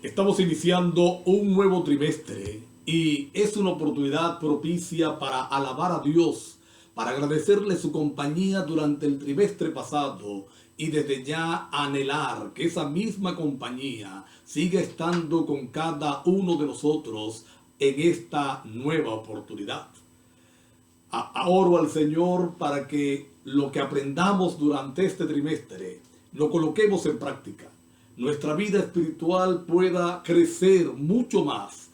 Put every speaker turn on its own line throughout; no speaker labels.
Estamos iniciando un nuevo trimestre y es una oportunidad propicia para alabar a Dios, para agradecerle su compañía durante el trimestre pasado y desde ya anhelar que esa misma compañía siga estando con cada uno de nosotros en esta nueva oportunidad. Oro al Señor para que lo que aprendamos durante este trimestre lo coloquemos en práctica. Nuestra vida espiritual pueda crecer mucho más,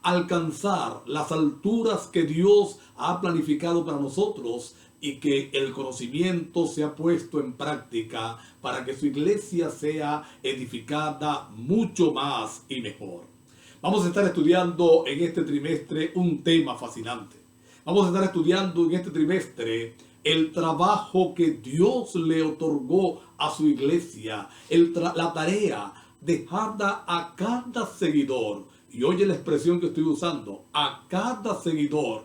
alcanzar las alturas que Dios ha planificado para nosotros y que el conocimiento sea puesto en práctica para que su iglesia sea edificada mucho más y mejor. Vamos a estar estudiando en este trimestre un tema fascinante. Vamos a estar estudiando en este trimestre el trabajo que Dios le otorgó a su iglesia, la tarea dejada a cada seguidor. Y oye la expresión que estoy usando, a cada seguidor,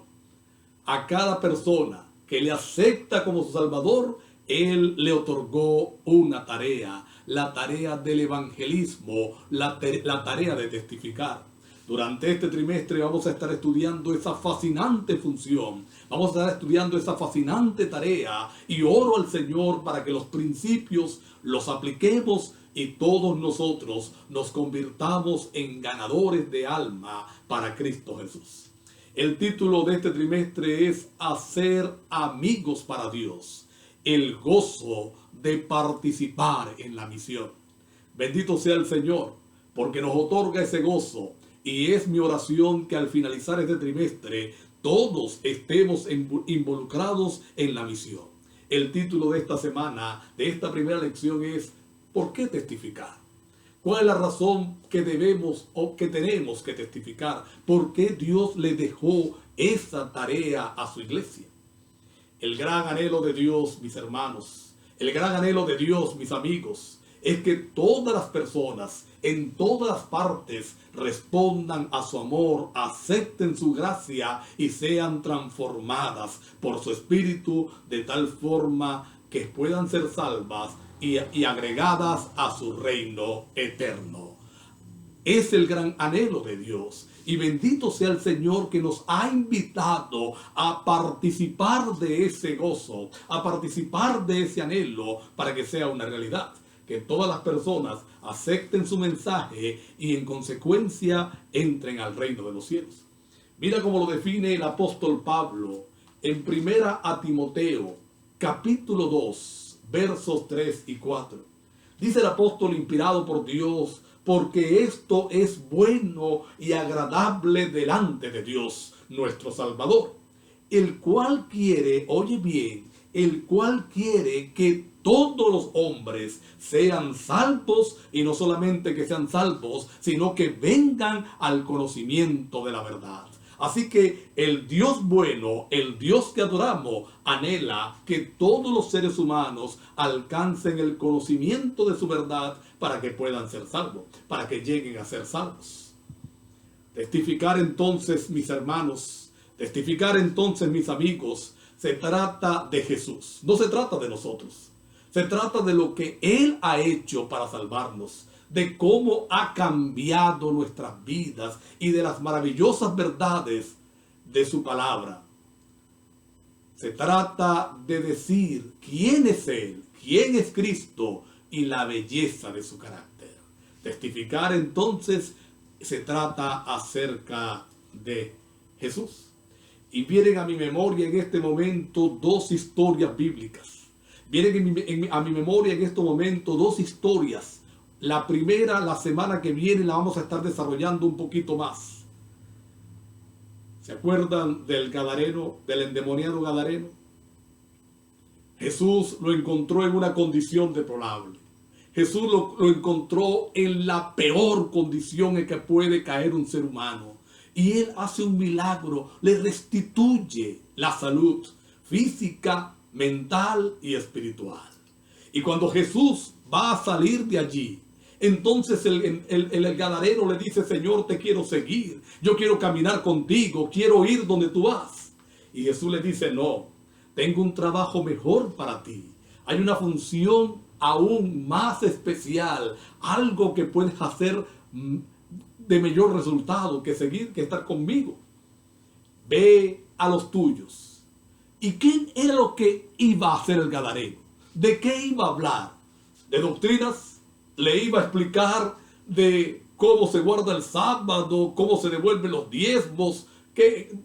a cada persona que le acepta como su Salvador, Él le otorgó una tarea, la tarea del evangelismo, la tarea de testificar. Durante este trimestre vamos a estar estudiando esa fascinante función, vamos a estar estudiando esa fascinante tarea y oro al Señor para que los principios los apliquemos y todos nosotros nos convirtamos en ganadores de alma para Cristo Jesús. El título de este trimestre es Hacer amigos para Dios, el gozo de participar en la misión. Bendito sea el Señor, porque nos otorga ese gozo. Y es mi oración que al finalizar este trimestre todos estemos involucrados en la misión. El título de esta semana, de esta primera lección es ¿por qué testificar? ¿Cuál es la razón que debemos o que tenemos que testificar? ¿Por qué Dios le dejó esa tarea a su iglesia? El gran anhelo de Dios, mis hermanos, el gran anhelo de Dios, mis amigos, es que todas las personas en todas las partes respondan a su amor, acepten su gracia y sean transformadas por su espíritu de tal forma que puedan ser salvas y agregadas a su reino eterno. Es el gran anhelo de Dios. Y bendito sea el Señor que nos ha invitado a participar de ese gozo, a participar de ese anhelo para que sea una realidad. Que todas las personas acepten su mensaje y en consecuencia entren al reino de los cielos. Mira cómo lo define el apóstol Pablo en primera a Timoteo, capítulo 2, versos 3 y 4. Dice el apóstol inspirado por Dios, porque esto es bueno y agradable delante de Dios, nuestro Salvador, el cual quiere, oye bien, el cual quiere que todos los hombres sean salvos y no solamente que sean salvos, sino que vengan al conocimiento de la verdad. Así que el Dios bueno, el Dios que adoramos, anhela que todos los seres humanos alcancen el conocimiento de su verdad para que puedan ser salvos, para que lleguen a ser salvos. Testificar entonces, mis hermanos, testificar entonces, mis amigos, se trata de Jesús, no se trata de nosotros. Se trata de lo que Él ha hecho para salvarnos, de cómo ha cambiado nuestras vidas y de las maravillosas verdades de su palabra. Se trata de decir quién es Él, quién es Cristo y la belleza de su carácter. Testificar entonces se trata acerca de Jesús. Y vienen a mi memoria en este momento dos historias bíblicas. Vienen a mi memoria en este momento dos historias. La primera, la semana que viene, la vamos a estar desarrollando un poquito más. ¿Se acuerdan del Gadareno, del endemoniado Gadareno? Jesús lo encontró en una condición deplorable. Jesús lo encontró en la peor condición en que puede caer un ser humano. Y Él hace un milagro, le restituye la salud física, mental y espiritual. Y cuando Jesús va a salir de allí, entonces el gadareno le dice: Señor, te quiero seguir, yo quiero caminar contigo, quiero ir donde tú vas. Y Jesús le dice: no, tengo un trabajo mejor para ti. Hay una función aún más especial, algo que puedes hacer de mayor resultado que seguir, que estar conmigo. Ve a los tuyos. ¿Y qué era lo que iba a hacer el gadareno? ¿De qué iba a hablar? ¿De doctrinas? ¿Le iba a explicar de cómo se guarda el sábado, cómo se devuelven los diezmos?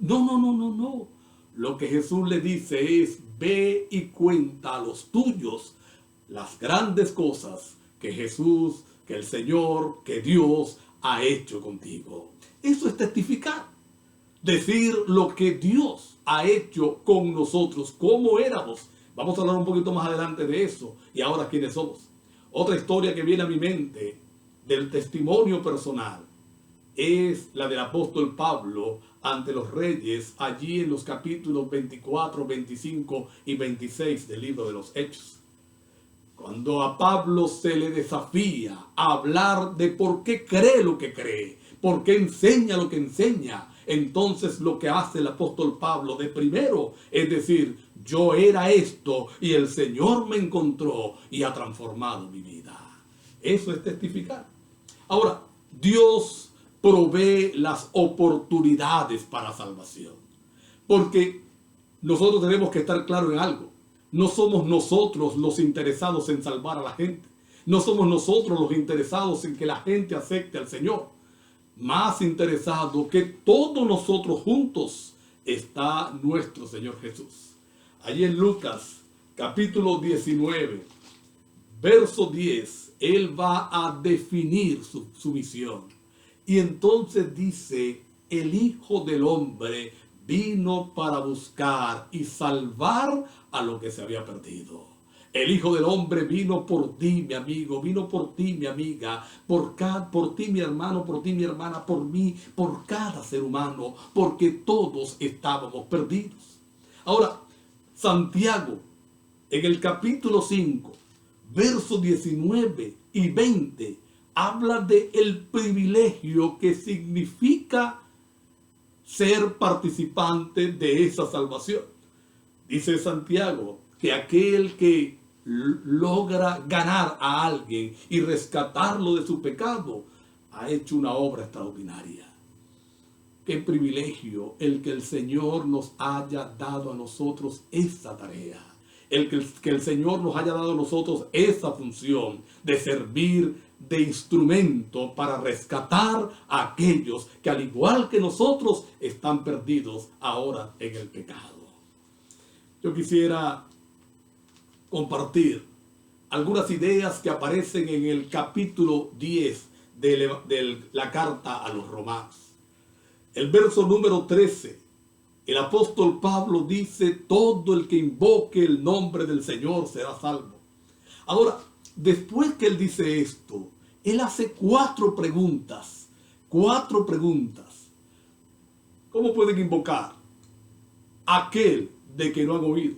No. Lo que Jesús le dice es: ve y cuenta a los tuyos las grandes cosas que Jesús, que el Señor, que Dios ha hecho contigo. Eso es testificar. Decir lo que Dios ha hecho con nosotros, cómo éramos. Vamos a hablar un poquito más adelante de eso. Y ahora, ¿quiénes somos? Otra historia que viene a mi mente del testimonio personal es la del apóstol Pablo ante los reyes, allí en los capítulos 24, 25 y 26 del libro de los Hechos. Cuando a Pablo se le desafía a hablar de por qué cree lo que cree, por qué enseña lo que enseña, entonces lo que hace el apóstol Pablo de primero es decir: yo era esto y el Señor me encontró y ha transformado mi vida. Eso es testificar. Ahora, Dios provee las oportunidades para salvación. Porque nosotros tenemos que estar claros en algo. No somos nosotros los interesados en salvar a la gente. No somos nosotros los interesados en que la gente acepte al Señor. Más interesado que todos nosotros juntos está nuestro Señor Jesús. Allí en Lucas, capítulo 19, verso 10, Él va a definir su misión. Y entonces dice: el Hijo del Hombre vino para buscar y salvar a lo que se había perdido. El Hijo del Hombre vino por ti, mi amigo, vino por ti, mi amiga, por ti, mi hermano, por ti, mi hermana, por mí, por cada ser humano, porque todos estábamos perdidos. Ahora, Santiago, en el capítulo 5, versos 19 y 20, habla de el privilegio que significa ser participante de esa salvación. Dice Santiago que aquel que logra ganar a alguien y rescatarlo de su pecado ha hecho una obra extraordinaria. Qué privilegio el que el Señor nos haya dado a nosotros esa tarea. Que el Señor nos haya dado a nosotros esa función de servir de instrumento para rescatar a aquellos que, al igual que nosotros, están perdidos ahora en el pecado. Yo quisiera compartir algunas ideas que aparecen en el capítulo 10 de la carta a los Romanos. El verso número 13, el apóstol Pablo dice: todo el que invoque el nombre del Señor será salvo. Ahora, después que él dice esto, él hace cuatro preguntas. ¿Cómo pueden invocar aquel de que no han oído?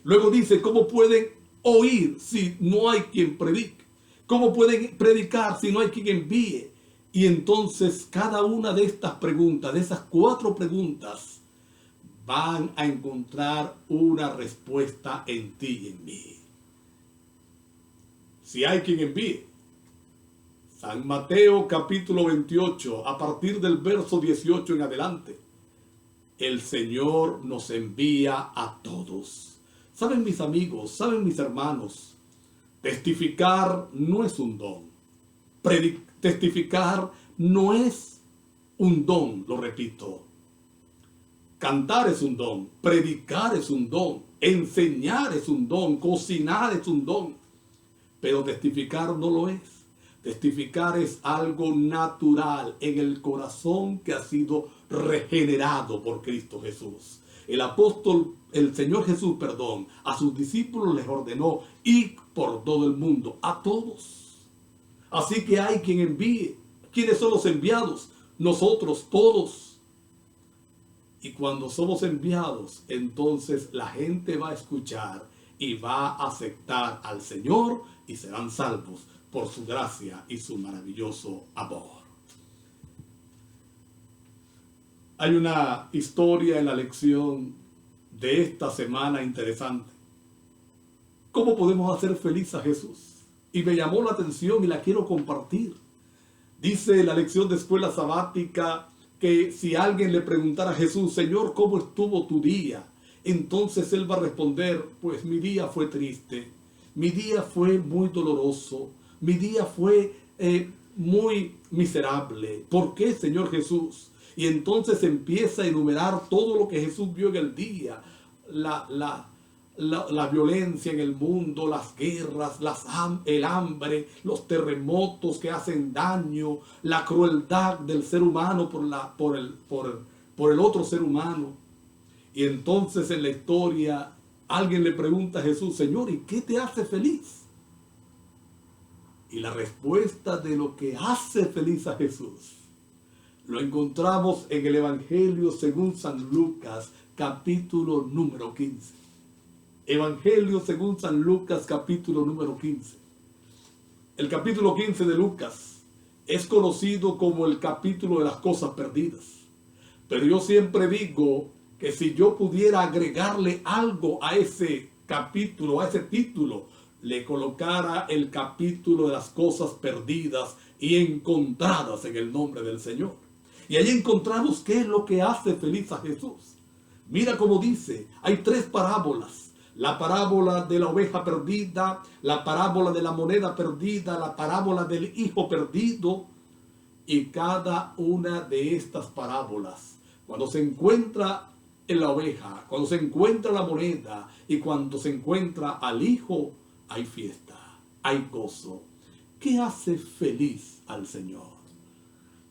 Luego dice: ¿cómo pueden oír si no hay quien predique? ¿Cómo pueden predicar si no hay quien envíe? Y entonces cada una de estas preguntas, de esas cuatro preguntas, van a encontrar una respuesta en ti y en mí. Si hay quien envíe. San Mateo capítulo 28, a partir del verso 18 en adelante, el Señor nos envía a todos. ¿Saben, mis amigos? ¿Saben, mis hermanos? Testificar no es un don. Testificar no es un don, lo repito. Cantar es un don, predicar es un don, enseñar es un don, cocinar es un don. Pero testificar no lo es. Testificar es algo natural en el corazón que ha sido regenerado por Cristo Jesús. El Señor Jesús, a sus discípulos les ordenó ir por todo el mundo, a todos. Así que hay quien envíe. ¿Quiénes son los enviados? Nosotros, todos. Y cuando somos enviados, entonces la gente va a escuchar y va a aceptar al Señor y serán salvos por su gracia y su maravilloso amor. Hay una historia en la lección de esta semana interesante. ¿Cómo podemos hacer feliz a Jesús? Y me llamó la atención y la quiero compartir. Dice la lección de escuela sabática que si alguien le preguntara a Jesús, Señor, ¿cómo estuvo tu día? Entonces él va a responder, pues mi día fue triste, mi día fue muy doloroso, mi día fue muy miserable. ¿Por qué, Señor Jesús? Y entonces empieza a enumerar todo lo que Jesús vio en el día, la violencia en el mundo, las guerras, el hambre, los terremotos que hacen daño, la crueldad del ser humano por el otro ser humano. Y entonces en la historia alguien le pregunta a Jesús, Señor, ¿y qué te hace feliz? Y la respuesta de lo que hace feliz a Jesús lo encontramos en el Evangelio según San Lucas, capítulo número 15. Evangelio según San Lucas, capítulo número 15. El capítulo 15 de Lucas es conocido como el capítulo de las cosas perdidas. Pero yo siempre digo que si yo pudiera agregarle algo a ese capítulo, a ese título, le colocara el capítulo de las cosas perdidas y encontradas en el nombre del Señor. Y ahí encontramos qué es lo que hace feliz a Jesús. Mira cómo dice, hay 3 parábolas. La parábola de la oveja perdida, la parábola de la moneda perdida, la parábola del hijo perdido. Y cada una de estas parábolas, cuando se encuentra en la oveja, cuando se encuentra la moneda y cuando se encuentra al hijo, hay fiesta, hay gozo. ¿Qué hace feliz al Señor?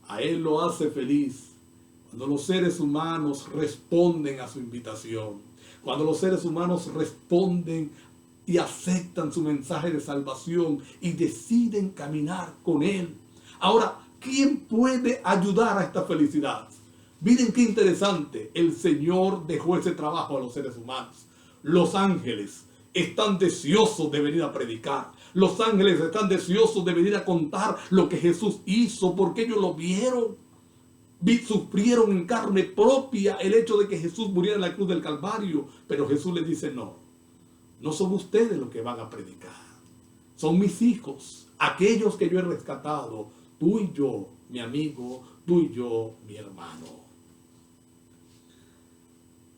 A Él lo hace feliz cuando los seres humanos responden a su invitación, cuando los seres humanos responden y aceptan su mensaje de salvación y deciden caminar con Él. Ahora, ¿quién puede ayudar a esta felicidad? Miren qué interesante, el Señor dejó ese trabajo a los seres humanos. Los ángeles están deseosos de venir a predicar. Los ángeles están deseosos de venir a contar lo que Jesús hizo, porque ellos lo vieron. Sufrieron en carne propia el hecho de que Jesús muriera en la cruz del Calvario. Pero Jesús les dice, no son ustedes los que van a predicar. Son mis hijos, aquellos que yo he rescatado, tú y yo, mi amigo, tú y yo, mi hermano.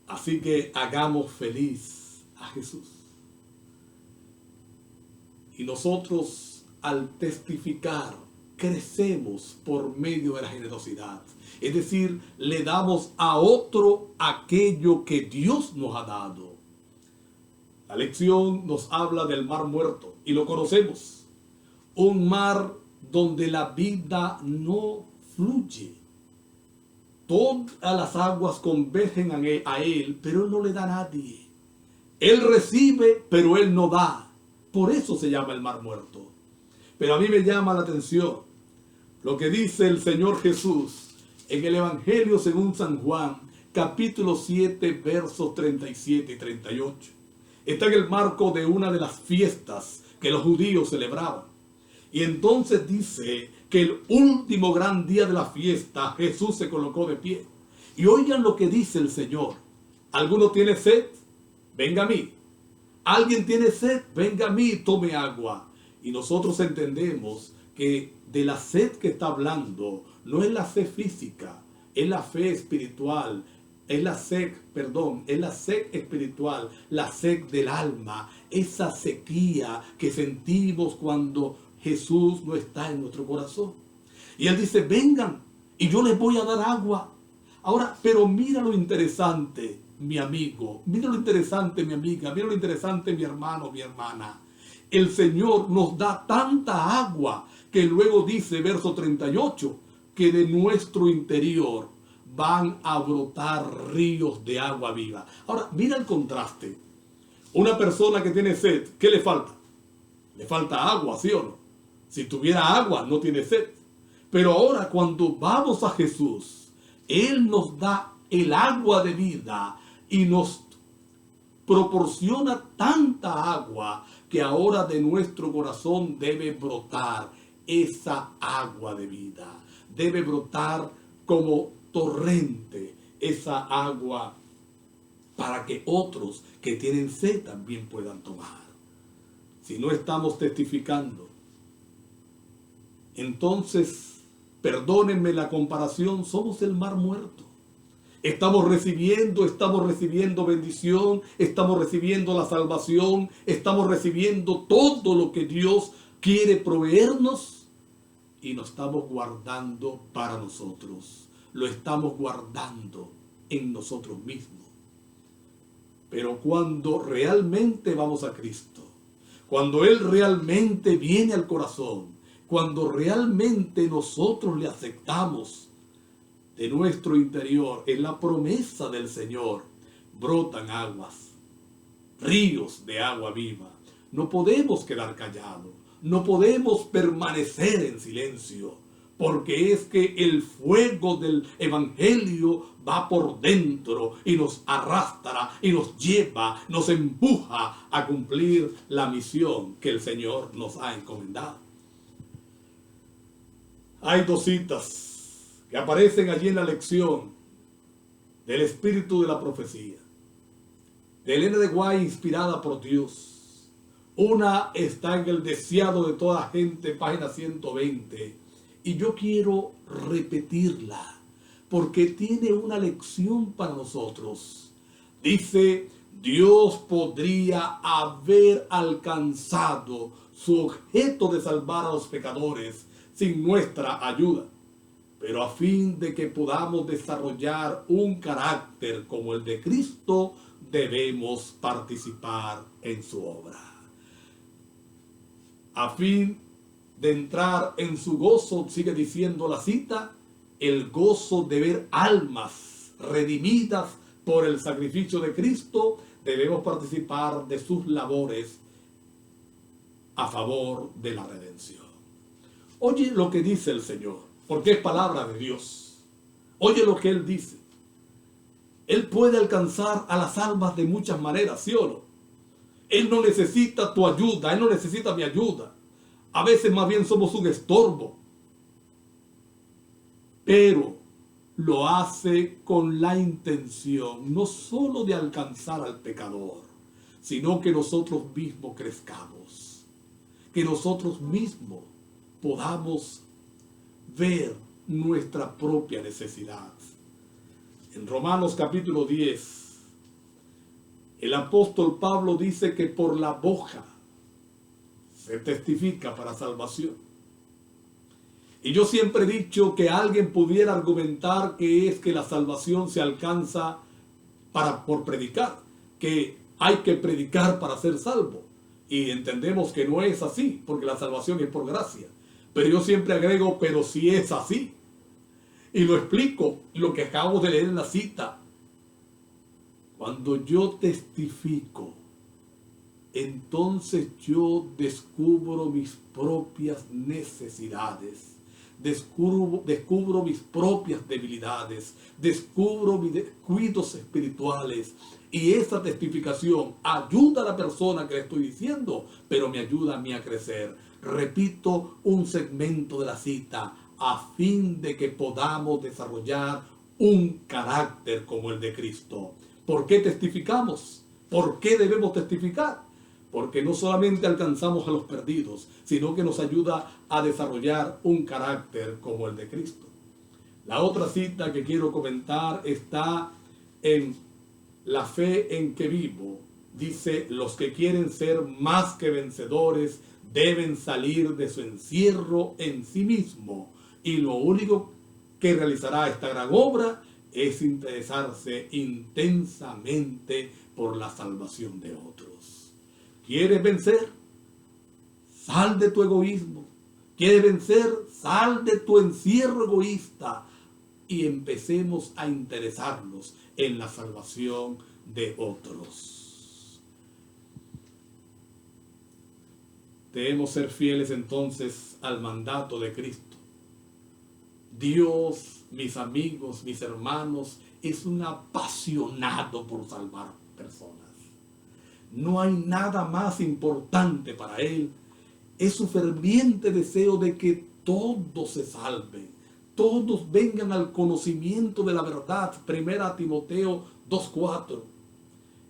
Así que hagamos feliz a Jesús. Y nosotros, al testificar, crecemos por medio de la generosidad. Es decir, le damos a otro aquello que Dios nos ha dado. La lección nos habla del mar muerto y lo conocemos. Un mar donde la vida no fluye. Todas las aguas convergen a Él, pero Él no le da a nadie. Él recibe, pero Él no da. Por eso se llama el mar muerto. Pero a mí me llama la atención lo que dice el Señor Jesús en el Evangelio según San Juan, capítulo 7, versos 37 y 38. Está en el marco de una de las fiestas que los judíos celebraban. Y entonces dice que el último gran día de la fiesta, Jesús se colocó de pie. Y oigan lo que dice el Señor. ¿Alguno tiene sed? Venga a mí. ¿Alguien tiene sed? Venga a mí, tome agua. Y nosotros entendemos que de la sed que está hablando no es la sed física, es la fe espiritual, es la sed espiritual, la sed del alma, esa sequía que sentimos cuando Jesús no está en nuestro corazón. Y Él dice, vengan y yo les voy a dar agua. Ahora, pero mira lo interesante, mi amigo, mira lo interesante, mi amiga, mira lo interesante, mi hermano, mi hermana. El Señor nos da tanta agua que luego dice, verso 38, que de nuestro interior van a brotar ríos de agua viva. Ahora, mira el contraste. Una persona que tiene sed, ¿qué le falta? Le falta agua, ¿sí o no? Si tuviera agua, no tiene sed. Pero ahora, cuando vamos a Jesús, Él nos da el agua de vida y nos proporciona tanta agua que ahora de nuestro corazón debe brotar esa agua de vida. Debe brotar como torrente esa agua para que otros que tienen sed también puedan tomar. Si no estamos testificando, entonces perdónenme la comparación, somos el mar muerto. Estamos recibiendo bendición, estamos recibiendo la salvación, estamos recibiendo todo lo que Dios quiere proveernos y lo estamos guardando para nosotros. Lo estamos guardando en nosotros mismos. Pero cuando realmente vamos a Cristo, cuando Él realmente viene al corazón, cuando realmente nosotros le aceptamos, de nuestro interior, en la promesa del Señor, brotan aguas, ríos de agua viva. No podemos quedar callados, no podemos permanecer en silencio, porque es que el fuego del Evangelio va por dentro y nos arrastra y nos lleva, nos empuja a cumplir la misión que el Señor nos ha encomendado. Hay dos citas que aparecen allí en la lección del espíritu de la profecía, de Elena de White, inspirada por Dios. Una está en el deseado de toda gente, página 120, y yo quiero repetirla porque tiene una lección para nosotros. Dice: Dios podría haber alcanzado su objeto de salvar a los pecadores sin nuestra ayuda, pero a fin de que podamos desarrollar un carácter como el de Cristo, debemos participar en su obra. A fin de entrar en su gozo, sigue diciendo la cita, el gozo de ver almas redimidas por el sacrificio de Cristo, debemos participar de sus labores a favor de la redención. Oye lo que dice el Señor, porque es palabra de Dios. Oye lo que Él dice. Él puede alcanzar a las almas de muchas maneras, ¿sí o no? Él no necesita tu ayuda, Él no necesita mi ayuda. A veces más bien somos un estorbo. Pero lo hace con la intención no solo de alcanzar al pecador, sino que nosotros mismos crezcamos. Que nosotros mismos podamos ver nuestra propia necesidad. En Romanos capítulo 10, el apóstol Pablo dice que por la boca se testifica para salvación. Y yo siempre he dicho que alguien pudiera argumentar que es que la salvación se alcanza por predicar, que hay que predicar para ser salvo. Y entendemos que no es así, porque la salvación es por gracia. Pero yo siempre agrego, pero si es así. Y lo explico, lo que acabo de leer en la cita. Cuando yo testifico, entonces yo descubro mis propias necesidades. Descubro mis propias debilidades. Descubro mis descuidos espirituales. Y esa testificación ayuda a la persona que le estoy diciendo, pero me ayuda a mí a crecer. Repito un segmento de la cita, a fin de que podamos desarrollar un carácter como el de Cristo. ¿Por qué testificamos? ¿Por qué debemos testificar? Porque no solamente alcanzamos a los perdidos, sino que nos ayuda a desarrollar un carácter como el de Cristo. La otra cita que quiero comentar está en La fe en que vivo. Dice: los que quieren ser más que vencedores deben salir de su encierro en sí mismo, y lo único que realizará esta gran obra es interesarse intensamente por la salvación de otros. ¿Quieres vencer? Sal de tu egoísmo. ¿Quieres vencer? Sal de tu encierro egoísta y empecemos a interesarnos en la salvación de otros. Debemos ser fieles entonces al mandato de Cristo. Dios, mis amigos, mis hermanos, es un apasionado por salvar personas. No hay nada más importante para Él. Es su ferviente deseo de que todos se salven, todos vengan al conocimiento de la verdad. 1 Timoteo 2:4.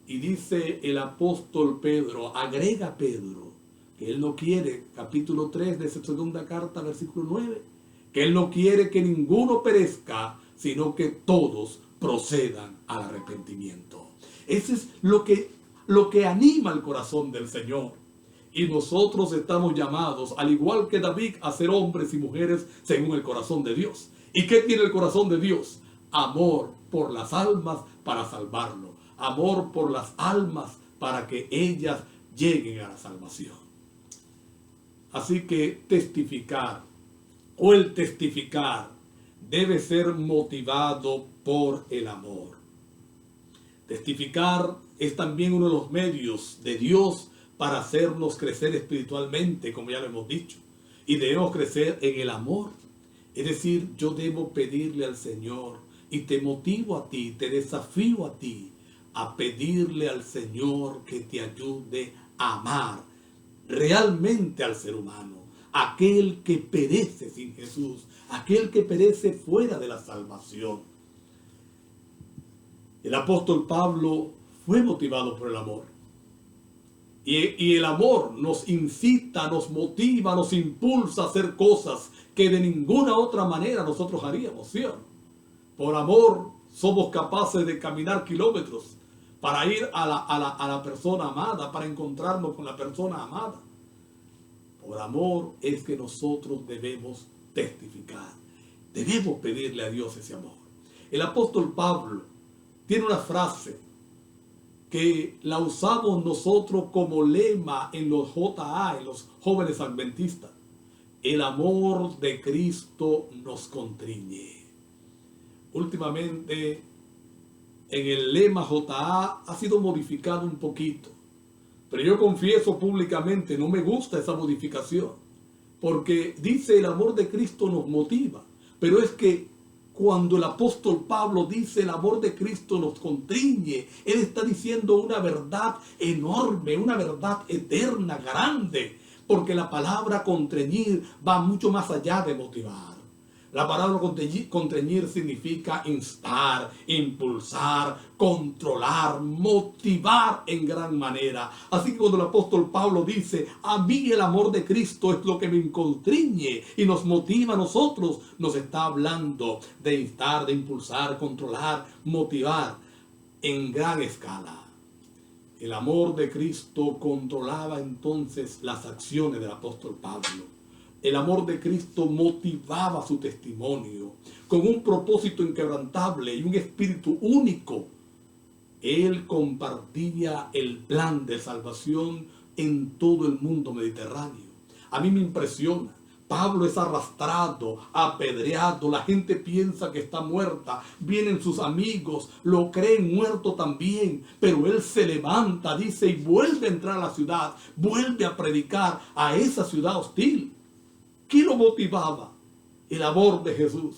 Y dice el apóstol Pedro, agrega Pedro, que él no quiere, capítulo 3 de su segunda carta, versículo 9, que Él no quiere que ninguno perezca, sino que todos procedan al arrepentimiento. Ese es lo que anima el corazón del Señor. Y nosotros estamos llamados, al igual que David, a ser hombres y mujeres según el corazón de Dios. ¿Y qué tiene el corazón de Dios? Amor por las almas para salvarlo. Amor por las almas para que ellas lleguen a la salvación. Así que testificar, o el testificar, debe ser motivado por el amor. Testificar es también uno de los medios de Dios para hacernos crecer espiritualmente, como ya lo hemos dicho. Y debemos crecer en el amor. Es decir, yo debo pedirle al Señor, y te motivo a ti, te desafío a ti, a pedirle al Señor que te ayude a amar realmente al ser humano, aquel que perece sin Jesús, aquel que perece fuera de la salvación. El apóstol Pablo fue motivado por el amor. Y el amor nos incita, nos motiva, nos impulsa a hacer cosas que de ninguna otra manera nosotros haríamos, ¿sí? Por amor somos capaces de caminar kilómetros para ir a la persona amada, para encontrarnos con la persona amada. Por amor es que nosotros debemos testificar. Debemos pedirle a Dios ese amor. El apóstol Pablo tiene una frase que la usamos nosotros como lema en los JA, en los jóvenes adventistas. El amor de Cristo nos constriñe. Últimamente, en el lema JA ha sido modificado un poquito. Pero yo confieso públicamente, no me gusta esa modificación. Porque dice el amor de Cristo nos motiva. Pero es que cuando el apóstol Pablo dice el amor de Cristo nos constriñe, él está diciendo una verdad enorme, una verdad eterna, grande. Porque la palabra constreñir va mucho más allá de motivar. La palabra constreñir significa instar, impulsar, controlar, motivar en gran manera. Así que cuando el apóstol Pablo dice, a mí el amor de Cristo es lo que me constriñe y nos motiva a nosotros, nos está hablando de instar, de impulsar, controlar, motivar en gran escala. El amor de Cristo controlaba entonces las acciones del apóstol Pablo. El amor de Cristo motivaba su testimonio con un propósito inquebrantable y un espíritu único. Él compartía el plan de salvación en todo el mundo mediterráneo. A mí me impresiona. Pablo es arrastrado, apedreado, la gente piensa que está muerta, vienen sus amigos, lo creen muerto también, pero él se levanta, dice, y vuelve a entrar a la ciudad, vuelve a predicar a esa ciudad hostil. ¿Qué lo motivaba? El amor de Jesús.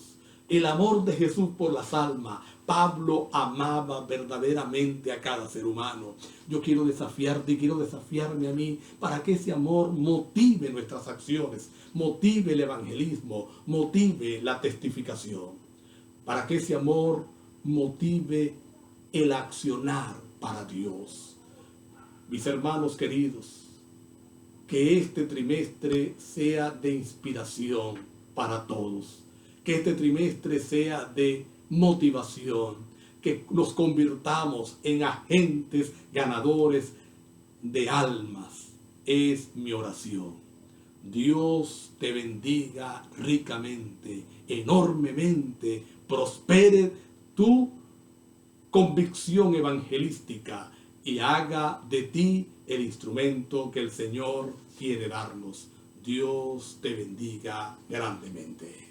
El amor de Jesús por las almas. Pablo amaba verdaderamente a cada ser humano. Yo quiero desafiarte y quiero desafiarme a mí para que ese amor motive nuestras acciones, motive el evangelismo, motive la testificación. Para que ese amor motive el accionar para Dios. Mis hermanos queridos, que este trimestre sea de inspiración para todos. Que este trimestre sea de motivación. Que nos convirtamos en agentes ganadores de almas. Es mi oración. Dios te bendiga ricamente, enormemente. Prospere tu convicción evangelística y haga de ti el instrumento que el Señor quiere darnos. Dios te bendiga grandemente.